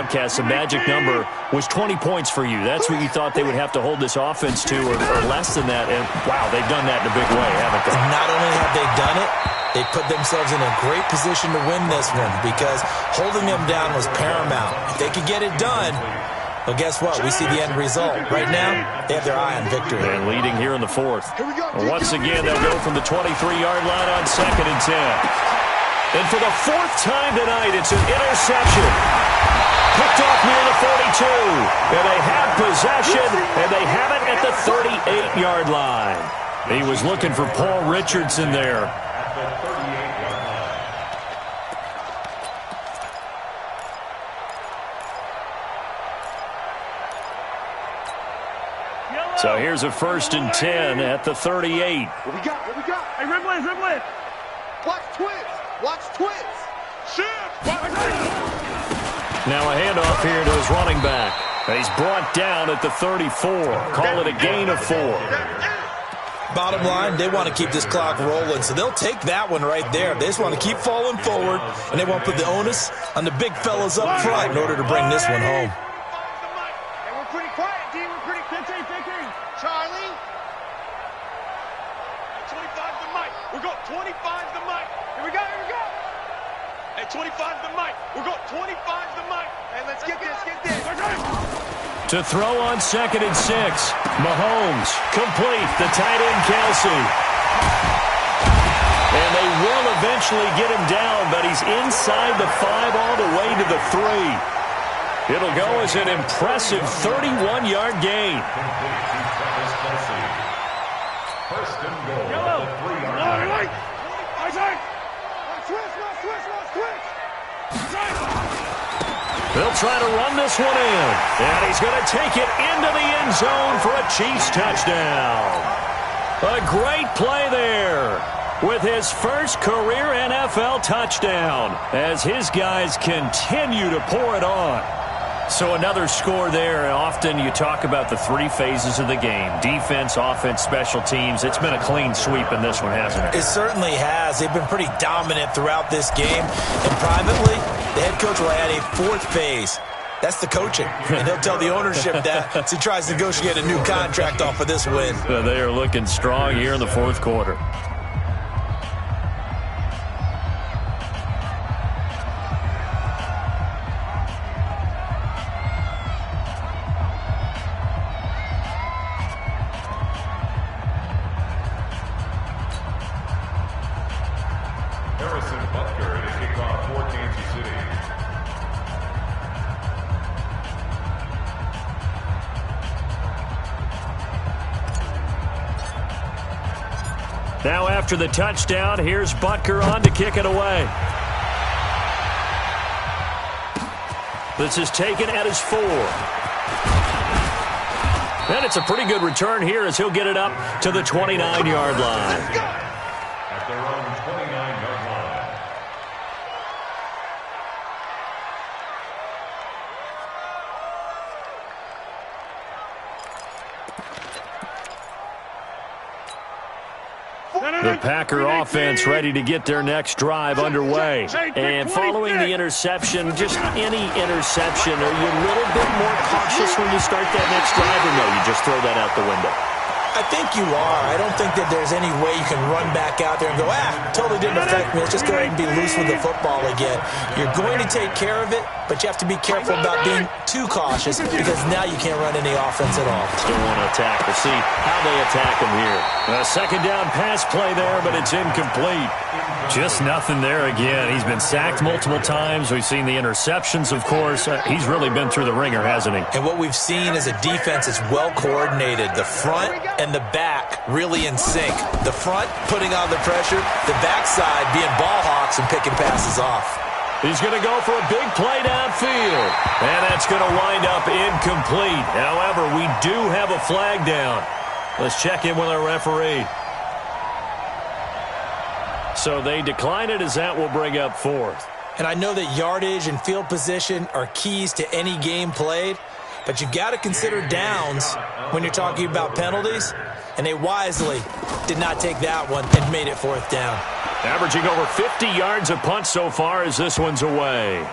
broadcast, the magic number was 20 points for you. That's what you thought they would have to hold this offense to, or less than that. And, wow, they've done that in a big way, haven't they? Not only have they done it, they put themselves in a great position to win this one because holding them down was paramount. If they could get it done, well, guess what? We see the end result. Right now, they have their eye on victory. And leading here in the fourth. Once again, they'll go from the 23-yard line on 2nd and 10. And for the fourth time tonight, it's an interception. Picked off near the 42. And they have possession, and they have it at the 38-yard line. He was looking for Paul Richardson there. So here's a 1st and 10 at the 38. What we got? What we got? Hey, Riblin, Riblin. Watch twins. Watch twins. Shift. Now a handoff here to his running back. He's brought down at the 34. Call it a gain of 4. Bottom line, they want to keep this clock rolling, so they'll take that one right there. They just want to keep falling forward, and they won't put the onus on the big fellas up front in order to bring this one home. Charlie. 25 the mic. We got 25 the mic. Here we go, here we go. Hey, 25 the mic. We got 25 the mic. Hey, let's get this, get this. To throw on 2nd and 6. Mahomes, complete. The tight end, Kelsey. And they will eventually get him down, but he's inside the 5 all the way to the 3. It'll go as an impressive 31-yard gain. First and goal. Yellow. They'll try to run this one in. And he's going to take it into the end zone for a Chiefs touchdown. A great play there with his first career NFL touchdown as his guys continue to pour it on. So another score there, and often you talk about the 3 phases of the game. Defense, offense, special teams. It's been a clean sweep in this one, hasn't it? It certainly has. They've been pretty dominant throughout this game. And privately, the head coach will add a 4th phase. That's the coaching. And he'll tell the ownership that as he tries to negotiate a new contract off of this win. They are looking strong here in the 4th quarter. Now after the touchdown, here's Butker on to kick it away. This is taken at his 4. And it's a pretty good return here as he'll get it up to the 29-yard line. At their own 29-yard line. The Packer offense ready to get their next drive underway. And following the interception, just any interception, are you a little bit more cautious when you start that next drive, or no, you just throw that out the window? I think you are. I don't think that there's any way you can run back out there and go, totally didn't affect me. Let's just go ahead and be loose with the football again. You're going to take care of it, but you have to be careful about being too cautious because now you can't run any offense at all. Still want to attack. We'll see how they attack him here. A 2nd down pass play there, but it's incomplete. Just nothing there again. He's been sacked multiple times. We've seen the interceptions, of course. He's really been through the ringer, hasn't he? And what we've seen is a defense that's well coordinated. The front and the back really in sync. The front putting on the pressure, the backside being ball hawks and picking passes off. He's going to go for a big play downfield. And that's going to wind up incomplete. However, we do have a flag down. Let's check in with our referee. So they decline it as that will bring up 4th. And I know that yardage and field position are keys to any game played, but you've got to consider downs when you're talking about penalties, and they wisely did not take that one and made it 4th down. Averaging over 50 yards a punt so far as this one's away.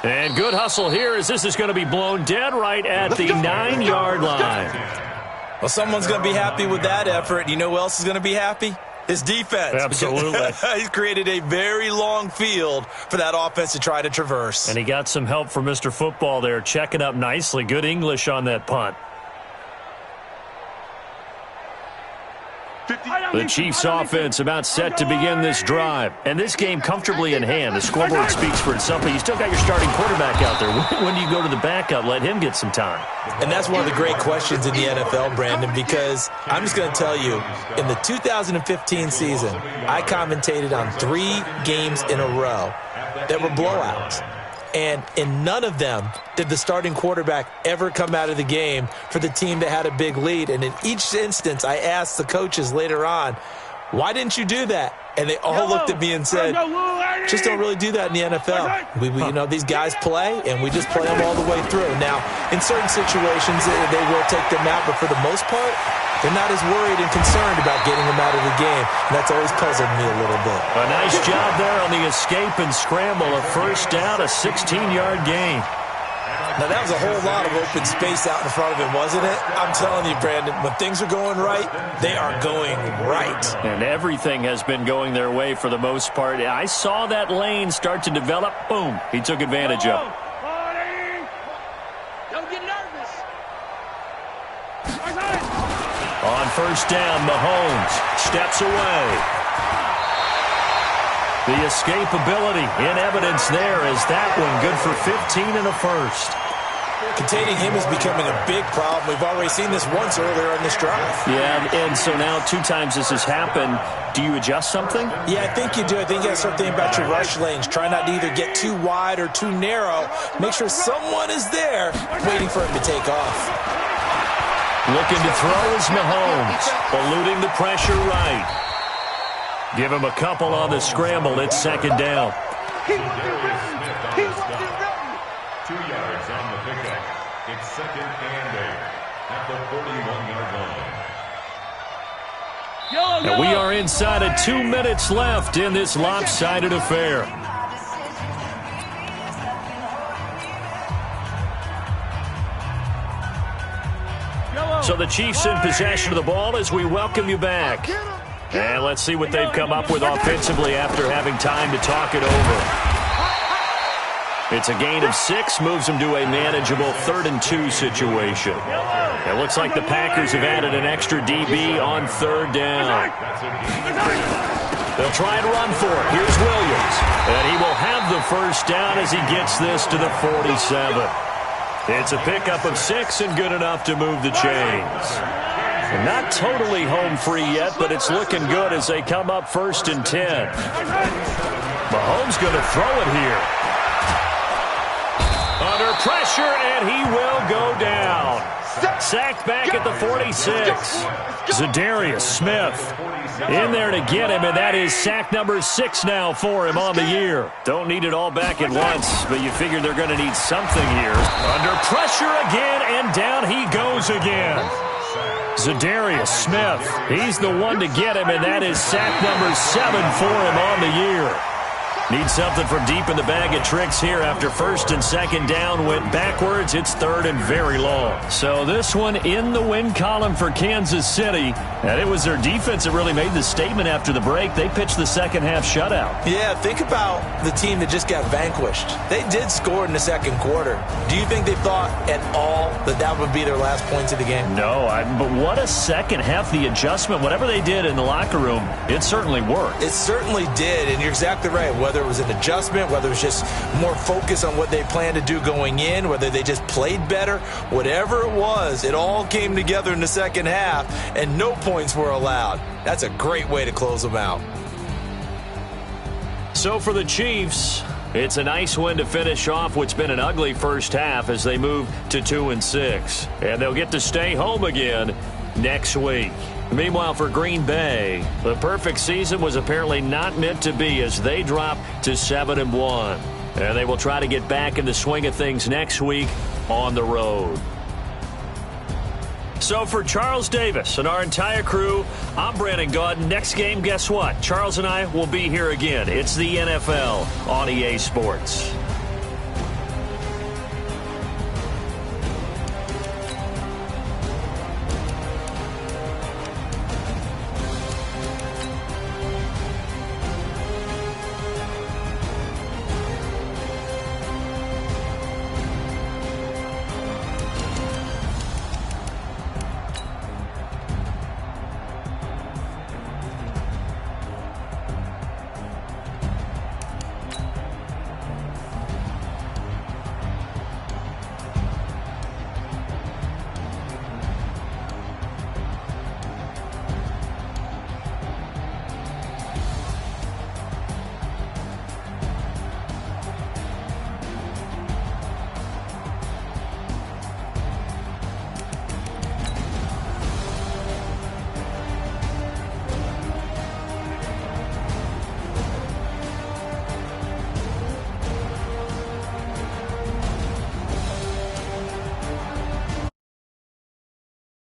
And good hustle here as this is going to be blown dead right at the 9-yard line. Well, someone's going to be happy with that effort. You know who else is going to be happy? His defense. Absolutely. He's created a very long field for that offense to try to traverse. And he got some help from Mr. Football there, checking up nicely. Good English on that punt. The Chiefs offense about set to begin this drive. And this game comfortably in hand. The scoreboard speaks for itself, but you still got your starting quarterback out there. When do you go to the backup? Let him get some time. And that's one of the great questions in the NFL, Brandon, because I'm just going to tell you, in the 2015 season, I commentated on 3 games in a row that were blowouts. And in none of them did the starting quarterback ever come out of the game for the team that had a big lead. And in each instance, I asked the coaches later on, why didn't you do that? And they all looked at me and said, just don't really do that in the NFL. We you know, these guys play, and we just play them all the way through. Now, in certain situations, they will take them out, but for the most part, they're not as worried and concerned about getting them out of the game. And that's always puzzled me a little bit. A nice job there on the escape and scramble. A first down, a 16-yard gain. Now, that was a whole lot of open space out in front of him, wasn't it? I'm telling you, Brandon, when things are going right, they are going right. And everything has been going their way for the most part. I saw that lane start to develop. Boom. He took advantage of it. Don't get nervous. On first down, Mahomes steps away. The escapability in evidence there is that one good for 15 and a first. Containing him is becoming a big problem. We've already seen this once earlier in this drive. Yeah, and so now 2 times this has happened. Do you adjust something? Yeah, I think you do. I think you got to start thinking about your rush lanes. Try not to either get too wide or too narrow. Make sure someone is there waiting for him to take off. Looking to throw is Mahomes, eluding the pressure right. Give him a couple on the scramble. It's second down. 2 yards on the pickup. It's second and 8 at the 41-yard line. And we are inside of 2 minutes left in this lopsided affair. So the Chiefs in possession of the ball as we welcome you back. And let's see what they've come up with offensively after having time to talk it over. It's a gain of 6, moves them to a manageable 3rd and 2 situation. It looks like the Packers have added an extra DB on 3rd down. They'll try and run for it. Here's Williams. And he will have the first down as he gets this to the 47. It's a pickup of 6 and good enough to move the chains. Not totally home free yet, but it's looking good as they come up 1st and 10. Mahomes going to throw it here. Under pressure, and he will go down. Sacked back at the 46. Zadarius Smith in there to get him, and that is sack number 6 now for him on the year. Don't need it all back at once, but you figure they're going to need something here. Under pressure again, and down he goes again. Zadarius Smith, he's the one to get him, and that is sack number 7 for him on the year. Need something from deep in the bag of tricks here after 1st and 2nd down went backwards. It's 3rd and very long. So this one in the win column for Kansas City. And it was their defense that really made the statement after the break. They pitched the second half shutout. Yeah, think about the team that just got vanquished. They did score in the 2nd quarter. Do you think they thought at all that that would be their last points of the game? No, but what a second half. The adjustment, whatever they did in the locker room, it certainly worked. It certainly did, and you're exactly right. Whether it was an adjustment, whether it was just more focus on what they planned to do going in, whether they just played better, whatever it was, it all came together in the second half, and no points were allowed. That's a great way to close them out. So for the Chiefs, it's a nice win to finish off what's been an ugly first half as they move to 2-6. And they'll get to stay home again next week. Meanwhile, for Green Bay, the perfect season was apparently not meant to be as they drop to 7-1. And they will try to get back in the swing of things next week on the road. So for Charles Davis and our entire crew, I'm Brandon Gaudin. Next game, guess what? Charles and I will be here again. It's the NFL on EA Sports.